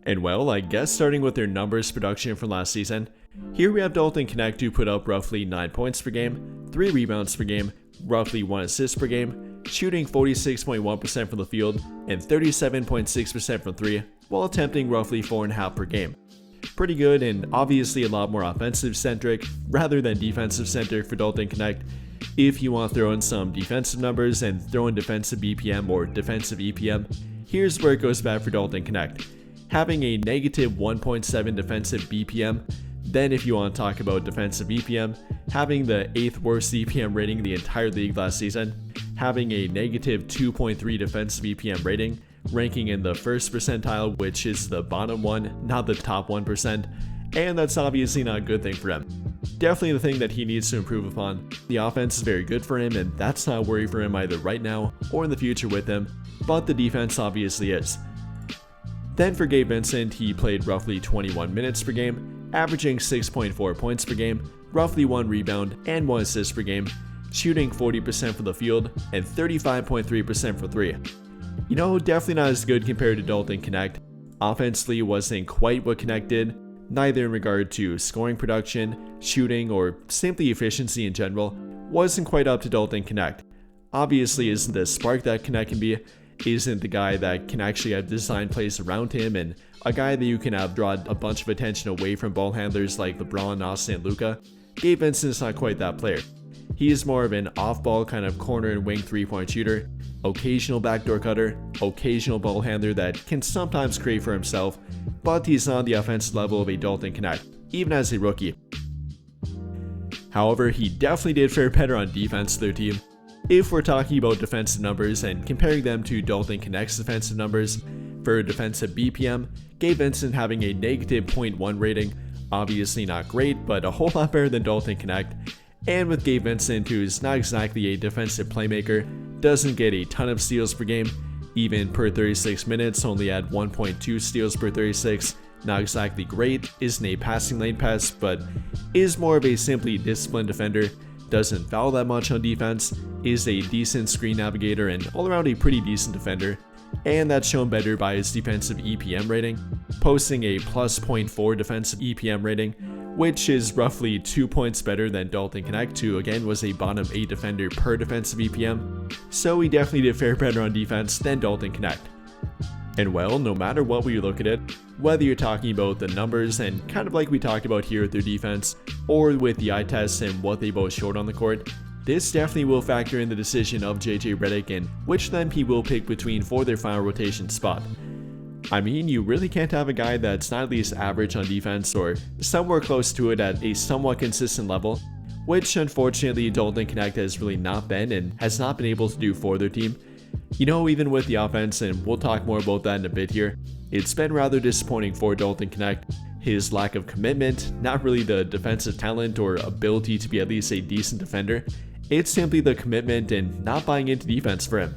And well, I guess starting with their numbers production from last season, here we have Dalton Knecht, who put up roughly 9 points per game, 3 rebounds per game, roughly 1 assist per game, shooting 46.1% from the field and 37.6% from 3, while attempting roughly 4.5 per game. Pretty good, and obviously a lot more offensive centric rather than defensive centric for Dalton Knecht. If you want to throw in some defensive numbers and throw in defensive BPM or defensive EPM, here's where it goes bad for Dalton Knecht. Having a negative 1.7 defensive BPM, then if you want to talk about defensive EPM, having the 8th worst EPM rating in the entire league last season, having a negative 2.3 defensive EPM rating, ranking in the first percentile, which is the bottom one, not the top 1%, and that's obviously not a good thing for him. Definitely the thing that he needs to improve upon. The offense is very good for him, and that's not a worry for him either right now or in the future with him, but the defense obviously is. Then for Gabe Vincent, he played roughly 21 minutes per game, averaging 6.4 points per game, roughly 1 rebound and 1 assist per game, shooting 40% from the field and 35.3% for 3. You know, definitely not as good compared to Dalton Knecht. Offensively wasn't quite what Knecht did, neither in regard to scoring production, shooting, or simply efficiency in general, wasn't quite up to Dalton Knecht. Obviously isn't the spark that Knecht can be, isn't the guy that can actually have design plays around him, and a guy that you can have draw a bunch of attention away from ball handlers like LeBron, Austin, and Luka. Gabe Vincent is not quite that player. He is more of an off-ball kind of corner and wing 3-point shooter, occasional backdoor cutter, occasional ball handler that can sometimes create for himself, but he's not on the offensive level of a Dalton Knecht, even as a rookie. However, he definitely did fare better on defense to their team. If we're talking about defensive numbers and comparing them to Dalton Knecht's defensive numbers, for defensive BPM, Gabe Vincent having a negative 0.1 rating, obviously not great, but a whole lot better than Dalton Knecht. And with Gabe Vincent, who's not exactly a defensive playmaker, doesn't get a ton of steals per game, even per 36 minutes, only at 1.2 steals per 36, not exactly great, isn't a passing lane pest, but is more of a simply disciplined defender, doesn't foul that much on defense, is a decent screen navigator and all around a pretty decent defender, and that's shown better by his defensive EPM rating, posting a plus 0.4 defensive EPM rating, which is roughly 2 points better than Dalton Knecht, who again was a bottom 8 defender per defensive EPM, so he definitely did fare better on defense than Dalton Knecht. And well, no matter what we look at it, whether you're talking about the numbers and kind of like we talked about here with their defense, or with the eye tests and what they both showed on the court, this definitely will factor in the decision of JJ Redick and which then he will pick between for their final rotation spot. I mean, you really can't have a guy that's not at least average on defense or somewhere close to it at a somewhat consistent level, which unfortunately Dalton Knecht has really not been and has not been able to do for their team. You know, even with the offense, and we'll talk more about that in a bit here, it's been rather disappointing for Dalton Knecht. His lack of commitment, not really the defensive talent or ability to be at least a decent defender, it's simply the commitment and not buying into defense for him.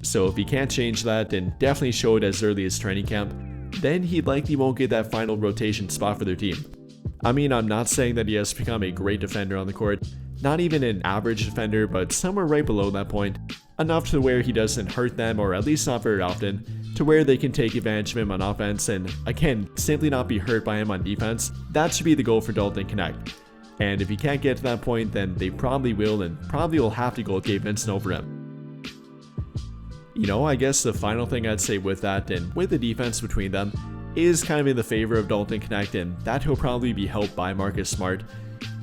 So if he can't change that and definitely show it as early as training camp, then he likely won't get that final rotation spot for their team. I mean, I'm not saying that he has become a great defender on the court, not even an average defender, but somewhere right below that point, enough to where he doesn't hurt them, or at least not very often, to where they can take advantage of him on offense and, again, simply not be hurt by him on defense. That should be the goal for Dalton Knecht. And if he can't get to that point, then they probably will, and probably will have to go with Gabe Vincent over him. You know, I guess the final thing I'd say with that, and with the defense between them, is kind of in the favor of Dalton Knecht, and that he'll probably be helped by Marcus Smart.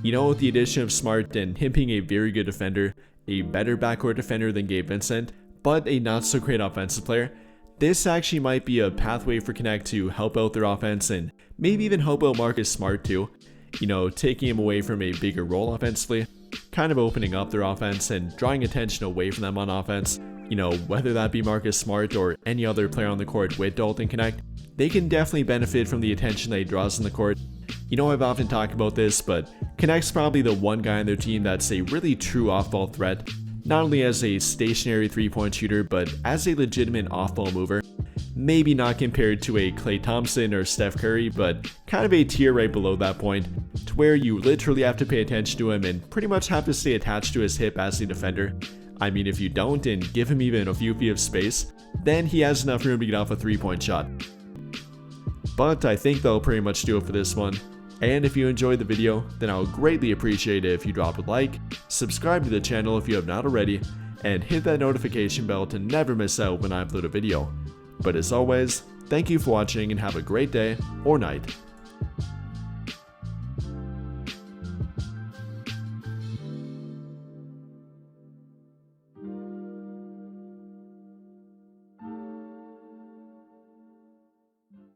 You know, with the addition of Smart and him being a very good defender, a better backcourt defender than Gabe Vincent, but a not so great offensive player, this actually might be a pathway for Knecht to help out their offense and maybe even help out Marcus Smart too. You know, taking him away from a bigger role offensively, kind of opening up their offense and drawing attention away from them on offense. You know, whether that be Marcus Smart or any other player on the court with Dalton Knecht, they can definitely benefit from the attention that he draws on the court. You know, I've often talked about this, but Knecht's probably the one guy on their team that's a really true off-ball threat, not only as a stationary 3-point shooter, but as a legitimate off-ball mover. Maybe not compared to a Klay Thompson or Steph Curry, but kind of a tier right below that point, to where you literally have to pay attention to him and pretty much have to stay attached to his hip as a defender. I mean, if you don't and give him even a few feet of space, then he has enough room to get off a 3-point shot. But I think that'll pretty much do it for this one. And if you enjoyed the video, then I would greatly appreciate it if you drop a like, subscribe to the channel if you have not already, and hit that notification bell to never miss out when I upload a video. But as always, thank you for watching and have a great day or night.